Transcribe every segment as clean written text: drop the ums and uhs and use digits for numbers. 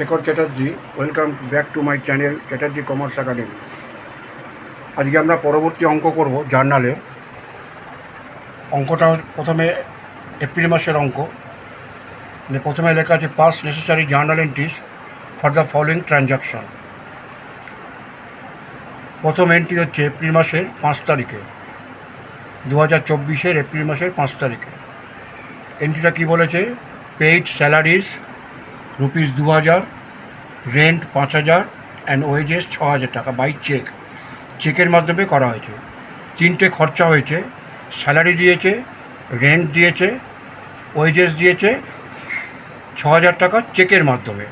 Shekhar Chatterjee. Welcome back to my channel Chatterjee commerce academy. আজকে আমরা পরবর্তী অঙ্ক করব জার্নালে। অঙ্কটা প্রথমে এপ্রিল মাসের অঙ্ক। প্রথমে লেখা আছে pass necessary journal entries for the following transaction. প্রথম এন্ট্রি হচ্ছে এপ্রিল মাসের 5 তারিখে, 2024 এপ্রিল মাসের 5 তারিখে। এন্ট্রিটা কী বলেছে? Paid salaries ₹2000, rent 5000 and wages 6000 টাকা বাই চেক। চেকের মাধ্যমে করা হয়েছে। 3টে খরচা হয়েছে, স্যালারি দিয়েছে, রেন্ট দিয়েছে, ওয়েজেস দিয়েছে, 6000 টাকা চেকের মাধ্যমে,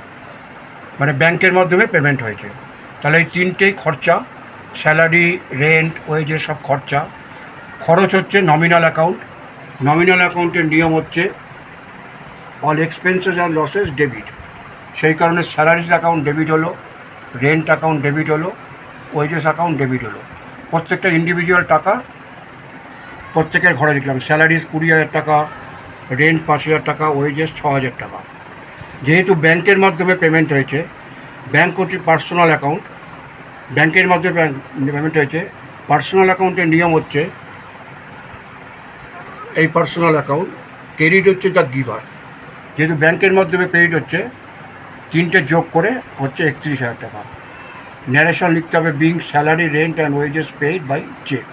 মানে ব্যাংকের মাধ্যমে পেমেন্ট হয়েছে। তাহলে এই 3টেই খরচা, স্যালারি, রেন্ট, ওয়েজেস সব খরচা। খরচ হচ্ছে নমিনাল অ্যাকাউন্ট। নমিনাল অ্যাকাউন্টের নিয়ম হচ্ছে all expenses and losses debit. সেই কারণে স্যালারিজ অ্যাকাউন্ট ডেবিট হলো, রেন্ট অ্যাকাউন্ট ডেবিট হলো, ওয়েজেস অ্যাকাউন্ট ডেবিট হলো। প্রত্যেকটা ইন্ডিভিজুয়াল টাকা প্রত্যেকের ঘরে লিখলাম। স্যালারিজ 20,000 টাকা, রেন্ট 5,000 টাকা, ওয়েজেস 6,000 টাকা। যেহেতু ব্যাংকের মাধ্যমে পেমেন্ট হয়েছে, ব্যাংক হচ্ছে পার্সোনাল অ্যাকাউন্ট, ব্যাংকের মাধ্যমে পেমেন্ট হয়েছে। পার্সোনাল অ্যাকাউন্টের নিয়ম হচ্ছে এই পার্সোনাল অ্যাকাউন্ট ক্রেডিট হচ্ছে দ্য গিভার। যেহেতু ব্যাংকের মাধ্যমে ক্রেডিট হচ্ছে, 3টে যোগ করে হচ্ছে 31,000 টাকা। ন্যারেশন লিখতে হবে being salary, rent and wages paid by cheque.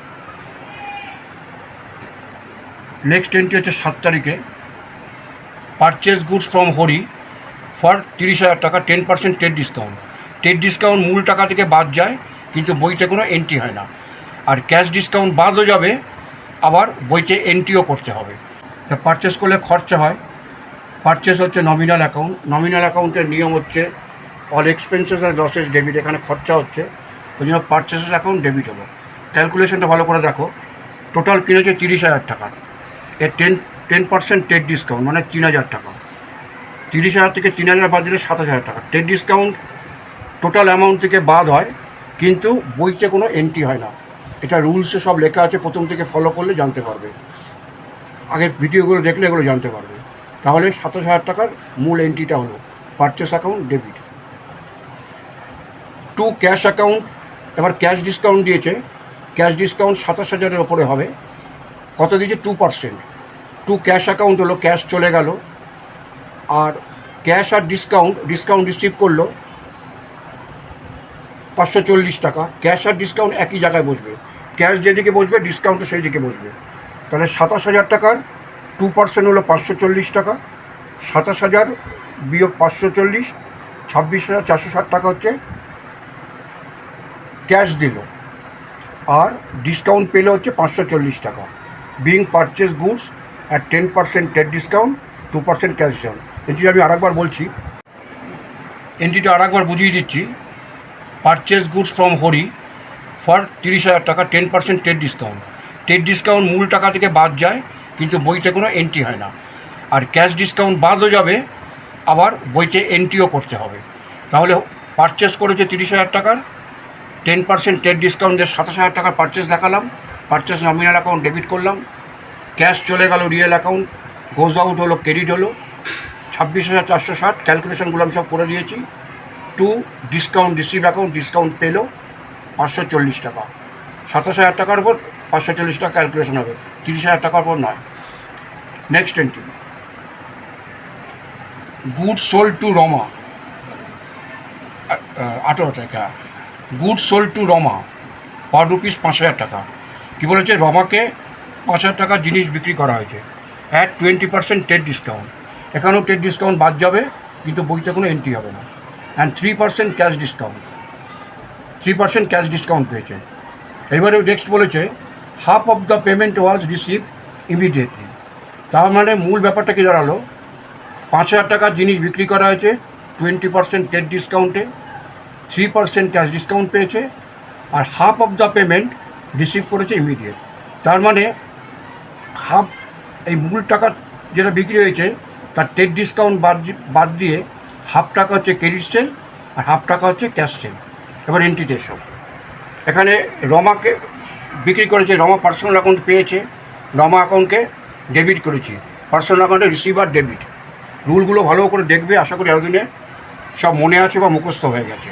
Next entry হচ্ছে 7 তারিখে, purchase goods from Hari for 30,000 টাকা, 10% টেট ডিসকাউন্ট। টেট ডিসকাউন্ট মূল টাকা থেকে বাদ যায়, কিন্তু বইতে কোনো এন্ট্রি হয় না। আর ক্যাশ ডিসকাউন্ট বাদও যাবে, আবার বইতে এন্ট্রিও করতে হবে। তা পারচেস করলে খরচা হয়। পারচেস হচ্ছে নমিনাল অ্যাকাউন্ট। নমিনাল অ্যাকাউন্টের নিয়ম হচ্ছে all expenses and losses debit. এখানে খরচা হচ্ছে, ওই জন্য পারচেসেস অ্যাকাউন্ট ডেবিট হলো। ক্যালকুলেশনটা ভালো করে দেখো। টোটাল কিনেছে 30,000 টাকা, এর 10% টেট ডিসকাউন্ট মানে 3,000 টাকা। 30,000 থেকে 3,000 বাদ দিলে 7,000 টাকা। টেট ডিসকাউন্ট টোটাল অ্যামাউন্ট থেকে বাদ হয়, কিন্তু বইতে কোনো এন্ট্রি হয় না। এটা রুলসে সব লেখা আছে, প্রথম থেকে ফলো করলে জানতে পারবে। আগের ভিডিওগুলো দেখলে এগুলো জানতে পারবে। তাহলে 27,000 টাকার মূল এন্ট্রিটা হলো purchase account debit. To cash account, এবার ক্যাশ ডিসকাউন্ট দিয়েছে। ক্যাশ ডিসকাউন্ট 27,000-এর ওপরে হবে। কত দিয়েছে? 2%। টু ক্যাশ অ্যাকাউন্ট হলো ক্যাশ চলে গেল, আর ক্যাশ আর ডিসকাউন্ট রিসিভ করলো 540 টাকা। ক্যাশ আর ডিসকাউন্ট একই জায়গায় বসবে, ক্যাশ যেদিকে বসবে ডিসকাউন্টও সেই দিকে বসবে। তাহলে 27,000 টাকার 2% হলো 540 টাকা। 27,000 বিয়োগ 540, 26,460 টাকা হচ্ছে ক্যাশ দিল, আর ডিসকাউন্ট পেলে হচ্ছে 540 টাকা। Being purchase goods at 10% TET discount, 2% cash discount. Entry আমি আরেকবার বলছি, এন্ট্রিটা আরেকবার বুঝিয়ে দিচ্ছি। Purchase goods from Hari for 30,000 টাকা, 10% টেট ডিসকাউন্ট। টেট ডিসকাউন্ট মূল টাকা থেকে বাদ যায়, কিন্তু বইতে কোনো এন্ট্রি হয় না। আর ক্যাশ ডিসকাউন্ট বাদও যাবে, আবার বইতে এন্ট্রিও করতে হবে। তাহলে পারচেস করেছে 30,000 টাকার, 10% টেট ডিসকাউন্ট দিয়ে 27,000 টাকার পারচেস দেখালাম। পারচেস নমিনাল অ্যাকাউন্ট ডেবিট করলাম। ক্যাশ চলে গেল রিয়েল অ্যাকাউন্ট, গোজ আউট হলো ক্রেডিট হলো 26,460। ক্যালকুলেশনগুলো আমি সব করে দিয়েছি। To discount receive account, discount পেলো 540 টাকা। 27,000 টাকার উপর 540 টাকা ক্যালকুলেশন হবে, 30,000 টাকার উপর নয়। Next entry, good sold to Rama, 18 টাকা। Good sold to Rama per rupees 5,000 টাকা। কী বলেছে? রমাকে 5,000 টাকার জিনিস বিক্রি করা হয়েছে অ্যাট 20% টেট ডিসকাউন্ট। এখানেও টেট ডিসকাউন্ট বাদ যাবে, কিন্তু বইতে কোনো এন্ট্রি হবে না। And 3% cash discount, 3% cash discount পেয়েছে। এবারে নেক্সট বলেছে half of the payment was receive immediately. তার মানে মূল ব্যাপারটা কি দাঁড়ালো? 5,000 টাকার জিনিস বিক্রি করা হয়েছে 20% টেট ডিসকাউন্টে, 3% ক্যাশ ডিসকাউন্ট পেয়েছে, আর half of the payment receive করেছে ইমিডিয়েট। তার মানে হাফ, এই মূল টাকা যেটা বিক্রি হয়েছে তার টেট ডিসকাউন্ট বাদ দিয়ে হাফ টাকা হচ্ছে ক্রেডিট সেল, আর হাফ টাকা হচ্ছে ক্যাশ সেল। এবার এন্ট্রিতে এসব, এখানে রমাকে বিক্রি করেছে, রমা পার্সোনাল অ্যাকাউন্ট পেয়েছে, রমা অ্যাকাউন্টকে ডেবিট করেছি। পার্সোনাল অ্যাকাউন্টে রিসিভ আর ডেবিট। রুলগুলো ভালো করে দেখবে, আশা করি এতদিনে সব মনে আছে বা মুখস্থ হয়ে গেছে।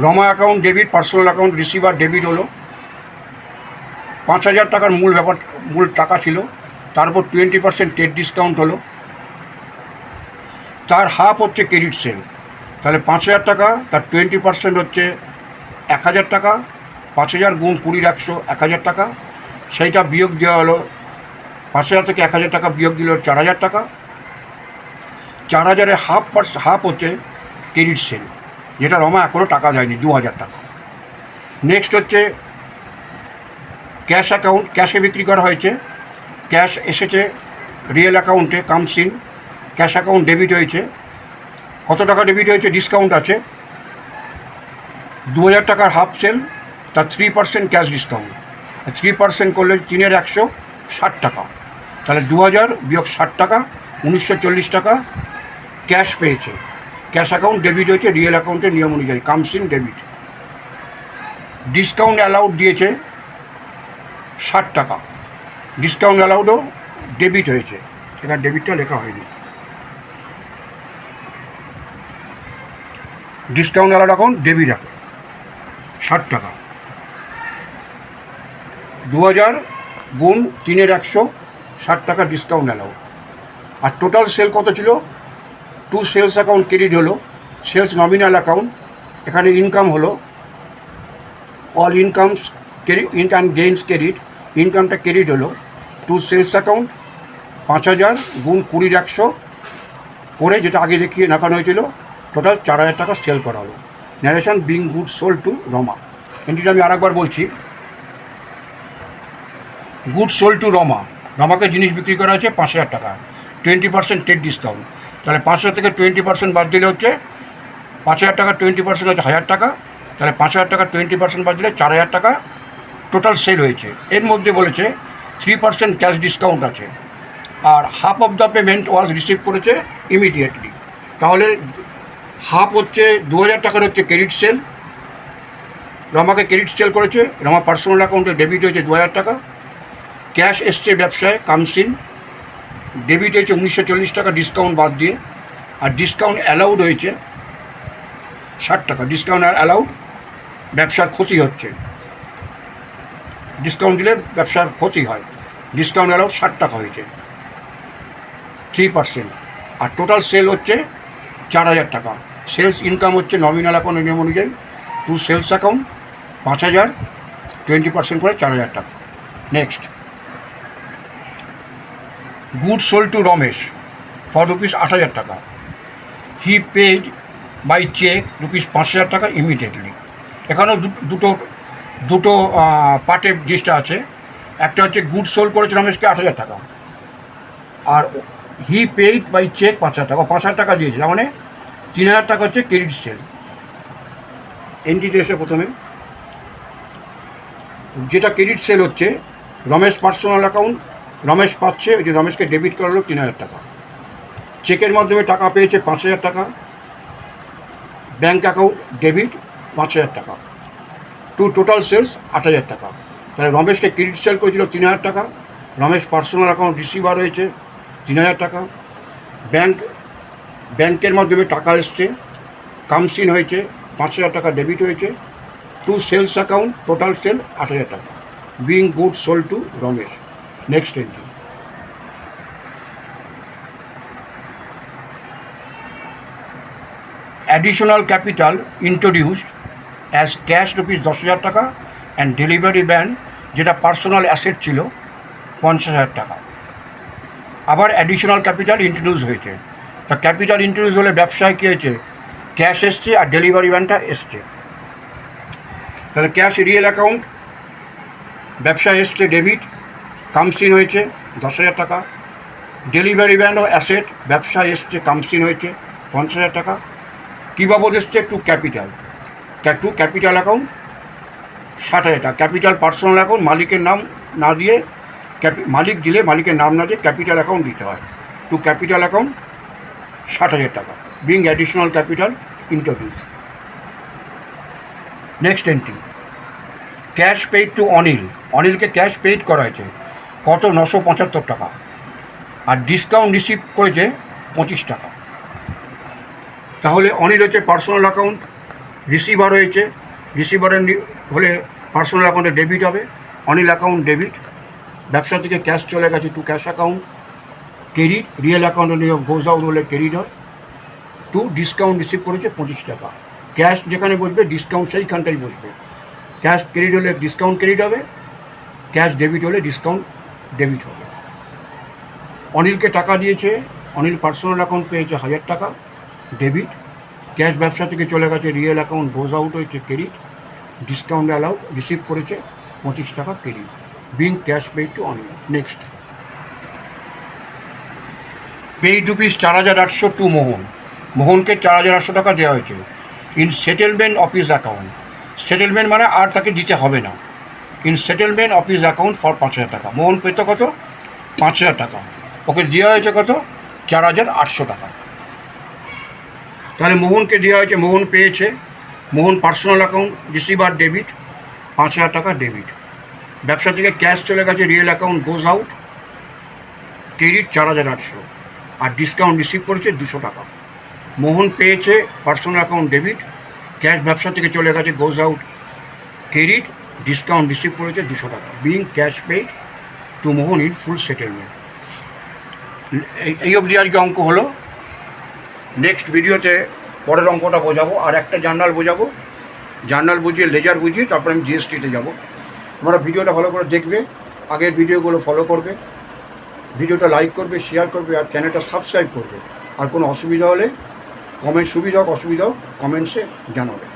Rama account debit, personal account receiver debit হলো। 5,000 টাকার মূল টাকা ছিল, তারপর 20% টেট ডিসকাউন্ট হলো, তার হাফ হচ্ছে ক্রেডিট সেল। তাহলে 5,000 টাকা, তার 20% হচ্ছে 1,000 টাকা। 5,000 গুণ 20 100, 1,000 টাকা। সেইটা বিয়োগ দেওয়া হলো, 5,000 থেকে 1,000 টাকা বিয়োগ দিল 4,000 টাকা। 4,000-এর হাফ হচ্ছে ক্রেডিট সেল, যেটা রমা এখনও টাকা দেয়নি, 2,000 টাকা। নেক্সট হচ্ছে ক্যাশ অ্যাকাউন্ট, ক্যাশে বিক্রি করা হয়েছে, ক্যাশ এসেছে রিয়েল অ্যাকাউন্টে, comes in. Cash account debit হয়েছে। কত টাকা ডেবিট হয়েছে? ডিসকাউন্ট আছে 2,000 টাকার হাফ সেল, তার 3% ক্যাশ ডিসকাউন্ট। 3% করলে 3-এর 100, 60 টাকা। তাহলে 2,000 বিয়োগ 60 টাকা, 1,940 টাকা ক্যাশ পেয়েছে। ক্যাশ অ্যাকাউন্ট ডেবিট হয়েছে রিয়েল অ্যাকাউন্টের নিয়ম অনুযায়ী, comes in debit. Discount allowed দিয়েছে 60 টাকা, ডিসকাউন্ট অ্যালাউডও ডেবিট হয়েছে, এখানে ডেবিটটা লেখা হয়নি। Discount allowed account debit account 60 টাকা। 2,000 গুণ 3-এর 100, 60 টাকা ডিসকাউন্ট অ্যালাউড। আর টোটাল সেল কত ছিল? 2 সেলস অ্যাকাউন্ট ক্রেডিট হলো, সেলস নমিনাল অ্যাকাউন্ট। এখানে ইনকাম হলো, all incomes income gains credit, ইনকামটা ক্রেডিট হলো। 2 সেলস অ্যাকাউন্ট 5,000 গুণ 20 100 করে, যেটা আগে দেখিয়ে দেখানো হয়েছিল, টোটাল 4,000 টাকা সেল করা হলো। Narration being good sold to Rama. এন্ট্রিটা আমি আরেকবার বলছি, গুড সোল্ড টু রমা। রমাকে জিনিস বিক্রি করা হয়েছে 5,000 টাকা, 20% টেট ডিসকাউন্ট। তাহলে 500 থেকে 20% বাদ দিলে হচ্ছে 5,000 টাকা, 20% হচ্ছে 1,000 টাকা। তাহলে 5,000 টাকা 20% বাদ দিলে 4,000 টাকা টোটাল সেল হয়েছে। এর মধ্যে বলেছে 3% ক্যাশ ডিসকাউন্ট আছে, আর half of the payment was receive করেছে ইমিডিয়েটলি। তাহলে হাফ হচ্ছে 2,000 টাকার হচ্ছে ক্রেডিট সেল, রমাকে ক্রেডিট সেল করেছে, রমা পার্সোনাল অ্যাকাউন্টে ডেবিট হয়েছে 2,000 টাকা। ক্যাশ এসছে ব্যবসায়, কামস ইন, ডেবিট হয়েছে 1,940 টাকা ডিসকাউন্ট বাদ দিয়ে। আর ডিসকাউন্ট অ্যালাউড হয়েছে 60 টাকা। ডিসকাউন্ট অ্যালাউড, ব্যবসার ক্ষতি হচ্ছে, ডিসকাউন্ট দিলে ব্যবসার ক্ষতি হয়। ডিসকাউন্ট অ্যালাউড 60 টাকা হয়েছে, 3%। আর টোটাল সেল হচ্ছে 4,000 টাকা। সেলস ইনকাম হচ্ছে নমিনাল অ্যাকাউন্ট নিয়ম অনুযায়ী, 2 সেলস অ্যাকাউন্ট 5,000, 20% করে 4,000 টাকা। Next, good sold to Ramesh for ₹8,000 টাকা। হি পেড বাই চেক ₹5,000 টাকা ইমিডিয়েটলি। এখানেও দুটো পার্টের জিনিসটা আছে। একটা হচ্ছে গুড সোল্ড করেছে রমেশকে 8,000 টাকা, আর হি পেইড বাই চেক 5,000 টাকা, 5,000 টাকা দিয়েছে, তার মানে 3,000 টাকা হচ্ছে ক্রেডিট সেল। এন্ট্রিতে এসে প্রথমে যেটা ক্রেডিট সেল হচ্ছে, রমেশ পার্সোনাল অ্যাকাউন্ট, রমেশ পাচ্ছে, ওই যে রমেশকে ডেবিট করালো 3,000 টাকা। চেকের মাধ্যমে টাকা পেয়েছে 5,000 টাকা, ব্যাঙ্ক অ্যাকাউন্ট ডেবিট 5,000 টাকা, টোটাল সেলস 8,000 টাকা। তাহলে রমেশকে ক্রেডিট সেল করেছিল 3,000 টাকা, রমেশ পার্সোনাল অ্যাকাউন্ট রিসিভার হয়েছে 3,000 টাকা, ব্যাংকের মাধ্যমে টাকা এসছে, কামস ইন হয়েছে 5,000 টাকা ডেবিট হয়েছে, 2 সেলস অ্যাকাউন্ট, টোটাল সেল 8,000 টাকা, being good sold to Ramesh. Next entry, additional capital introduced as cash ₹10,000 টাকা অ্যান্ড ডেলিভারি ভ্যান, যেটা পার্সোনাল অ্যাসেট ছিল 50,000 টাকা। আবার অ্যাডিশনাল ক্যাপিটাল ইন্ট্রোডিউস হয়েছে। তা ক্যাপিটাল ইন্ট্রোডিউস হলে ব্যবসায় কী হয়েছে? ক্যাশ এসছে আর ডেলিভারি ভ্যানটা এসছে। তাহলে ক্যাশ রিয়েল অ্যাকাউন্ট, ব্যবসায় এসছে ডেবিট, কামস ইন হয়েছে 10,000 টাকা। ডেলিভারি ভ্যানও অ্যাসেট, ব্যবসায় এসছে, কামস ইন হয়েছে 50,000 টাকা। কী বাবদ এসছে? টু ক্যাপিটাল অ্যাকাউন্ট 60,000 টাকা। ক্যাপিটাল পার্সোনাল অ্যাকাউন্ট, মালিকের নাম না দিয়ে, মালিক দিলে মালিকের নাম না দিয়ে ক্যাপিটাল অ্যাকাউন্ট দিতে হয়। টু ক্যাপিটাল অ্যাকাউন্ট 60,000 টাকা, being additional capital introduce. Next entry, cash paid to Anil, অনিলকে ক্যাশ পেইড করা হয়েছে কত? 975 টাকা। আর ডিসকাউন্ট রিসিভ করেছে 25 টাকা। তাহলে অনিল হচ্ছে পার্সোনাল অ্যাকাউন্ট, রিসিভার হয়েছে, রিসিভারের হলে পার্সোনাল অ্যাকাউন্টে ডেবিট হবে, অনিল অ্যাকাউন্ট ডেবিট। ব্যবসা থেকে ক্যাশ চলে গেছে to cash account credit, real অ্যাকাউন্টে গোজ আউট হলে ক্রেডিট হয়। টু ডিসকাউন্ট রিসিভ করেছে 25 টাকা। ক্যাশ যেখানে বসবে ডিসকাউন্ট সেইখানটাই বসবে। ক্যাশ ক্রেডিট হলে ডিসকাউন্ট ক্রেডিট হবে, ক্যাশ ডেবিট হলে ডিসকাউন্ট ডেবিট হবে। অনিলকে টাকা দিয়েছে, অনিল পার্সোনাল অ্যাকাউন্ট পেয়েছে 1000 টাকা ডেবিট। ক্যাশ ব্যবসা থেকে চলে গেছে রিয়েল অ্যাকাউন্ট গোজ আউট হয়েছে ক্রেডিট, ডিসকাউন্ট অ্যালাউড রিসিভ করেছে 25 টাকা credit, being cash paid to Anil. Next, paid rupees 4800 to Mohan. মোহনকে 4800 টাকা দেওয়া হয়েছে in settlement of his account. Settlement মানে আর তাকে দিতে হবে না। In settlement of his account for 5000 টাকা। মোহন পেত কত? 5000 টাকা। ওকে দেওয়া হয়েছে কত? 4800 টাকা। তাহলে মোহনকে দেওয়া হয়েছে, মোহন পেয়েছে, মোহন পার্সোনাল অ্যাকাউন্ট রিসিভার ডেবিট 5000 টাকা ডেবিট। ব্যবসা থেকে ক্যাশ চলে গেছে real account goes out credit 4800, আর ডিসকাউন্ট রিসিভ করেছে 200 টাকা। মোহন পেয়েছে পার্সোনাল অ্যাকাউন্ট ডেবিট, ক্যাশ ব্যবসা থেকে চলে গেছে গোজ আউট ক্রেডিট, ডিসকাউন্ট রিসিভ করেছে 200 টাকা, being cash paid two Mohan in full settlement. এই অবধি আজকে অঙ্ক হলো। নেক্সট ভিডিওতে পরের অঙ্কটা বোঝাবো, আর একটা জার্নাল বোঝাবো। জার্নাল বুঝিয়ে লেজার বুঝিয়ে তারপর আমি জিএসটিতে যাবো। তোমরা ভিডিওটা ভালো করে দেখবে, আগের ভিডিওগুলো ফলো করবে, ভিডিওটা লাইক করবে, শেয়ার করবে, আর চ্যানেলটা সাবস্ক্রাইব করবে। আর কোনো অসুবিধা হলে কমেন্ট, সুবিধা হোক অসুবিধা হোক কমেন্টসে জানাবে।